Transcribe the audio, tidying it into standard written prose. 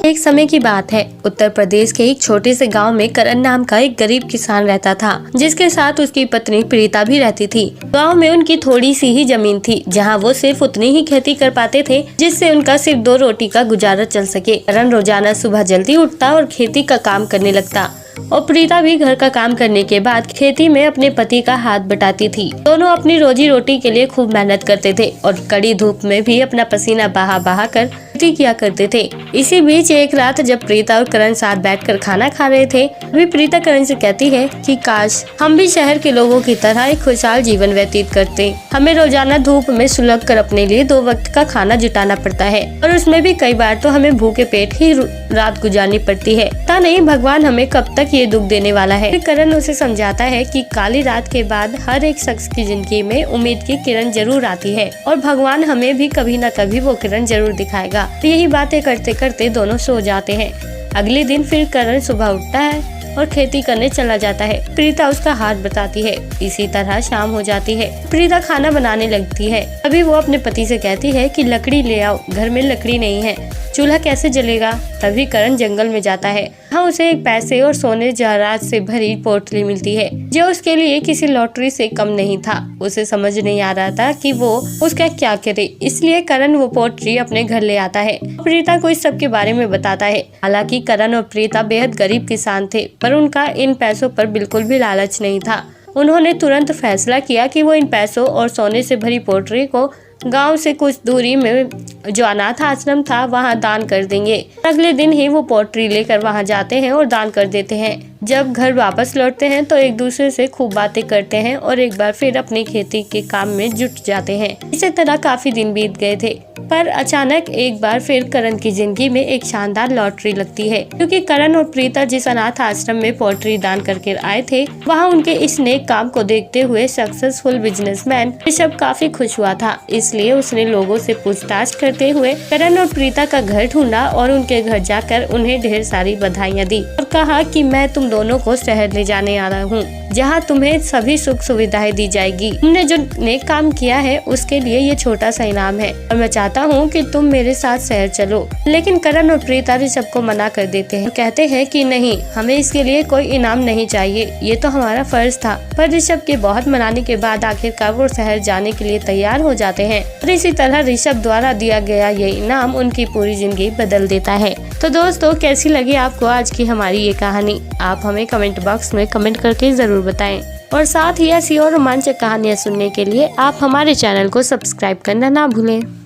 एक समय की बात है, उत्तर प्रदेश के एक छोटे से गांव में करण नाम का एक गरीब किसान रहता था, जिसके साथ उसकी पत्नी प्रीता भी रहती थी। गांव में उनकी थोड़ी सी ही जमीन थी, जहां वो सिर्फ उतनी ही खेती कर पाते थे जिससे उनका सिर्फ 2 रोटी का गुजारा चल सके। करण रोजाना सुबह जल्दी उठता और खेती का काम करने लगता और प्रीता भी घर का काम करने के बाद खेती में अपने पति का हाथ बटाती थी। दोनों अपनी रोजी रोटी के लिए खूब मेहनत करते थे और कड़ी धूप में भी अपना पसीना बहा बहा कर खेती किया करते थे। इसी बीच एक रात जब प्रीता और करण साथ बैठकर खाना खा रहे थे, अभी प्रीता करण से कहती है कि काश हम भी शहर के लोगों की तरह एक खुशहाल जीवन व्यतीत करते। हमें रोजाना धूप में सुलग कर अपने लिए 2 वक्त का खाना जुटाना पड़ता है और उसमें भी कई बार तो हमें भूखे पेट ही रात गुजारनी पड़ती है। पता नहीं भगवान हमें कब तक ये दुख देने वाला है। फिर करण उसे समझाता है कि काली रात के बाद हर एक शख्स की जिंदगी में उम्मीद की किरण जरूर आती है और भगवान हमें भी कभी न कभी वो किरण जरूर दिखाएगा। तो यही बातें करते करते दोनों सो जाते हैं। अगले दिन फिर करण सुबह उठता है और खेती करने चला जाता है। प्रीता उसका हाथ बताती है। इसी तरह शाम हो जाती है। प्रीता खाना बनाने लगती है। अभी वो अपने पति से कहती है कि लकड़ी ले आओ, घर में लकड़ी नहीं है, चूल्हा कैसे जलेगा। तभी करण जंगल में जाता है। वहाँ उसे एक पैसे और सोने जवाहरात से भरी पोटली मिलती है, जो उसके लिए किसी लॉटरी से कम नहीं था। उसे समझ नहीं आ रहा था कि वो उसका क्या करे, इसलिए करण वो पोटली अपने घर ले आता है। प्रीता को इस सब के बारे में बताता है। हालांकि करण और प्रीता बेहद गरीब किसान थे, पर उनका इन पैसों पर बिल्कुल भी लालच नहीं था। उन्होंने तुरंत फैसला किया कि वो इन पैसों और सोने से भरी पोटली को गांव से कुछ दूरी में जो अनाथ आश्रम था वहां दान कर देंगे। अगले दिन ही वो पोटली लेकर वहां जाते हैं और दान कर देते हैं। जब घर वापस लौटते हैं तो एक दूसरे से खूब बातें करते हैं और एक बार फिर अपनी खेती के काम में जुट जाते हैं। इसी तरह काफी दिन बीत गए थे, पर अचानक एक बार फिर करण की जिंदगी में एक शानदार लॉटरी लगती है, क्योंकि करण और प्रीता जिस अनाथ आश्रम में पोटली दान करके आए थे, वहाँ उनके इस नेक काम को देखते हुए सक्सेसफुल बिजनेसमैन ऋषभ काफी खुश हुआ था। इसलिए उसने लोगों से पूछताछ करते हुए करण और प्रीता का घर ढूंढा और उनके घर जाकर उन्हें ढेर सारी बधाइयाँ दी और कहा कि मैं तुम दोनों को शहर ले जाने आ रहा हूँ, जहाँ तुम्हें सभी सुख सुविधाएं दी जाएगी। तुमने जो नेक काम किया है उसके लिए ये छोटा सा इनाम है और मैं चाहता हूँ कि तुम मेरे साथ शहर चलो। लेकिन करण और प्रीता ऋषभ को मना कर देते हैं, कहते हैं कि नहीं, हमें इसके लिए कोई इनाम नहीं चाहिए, ये तो हमारा फर्ज था। पर ऋषभ के बहुत मनाने के बाद आखिरकार वो शहर जाने के लिए तैयार हो जाते हैं और इसी तरह ऋषभ द्वारा दिया गया ये इनाम उनकी पूरी जिंदगी बदल देता है। तो दोस्तों, कैसी लगी आपको आज की हमारी ये कहानी? आप हमें कमेंट बॉक्स में कमेंट करके जरूर बताएं और साथ ही ऐसी और रोमांचक कहानियाँ सुनने के लिए आप हमारे चैनल को सब्सक्राइब करना ना भूलें।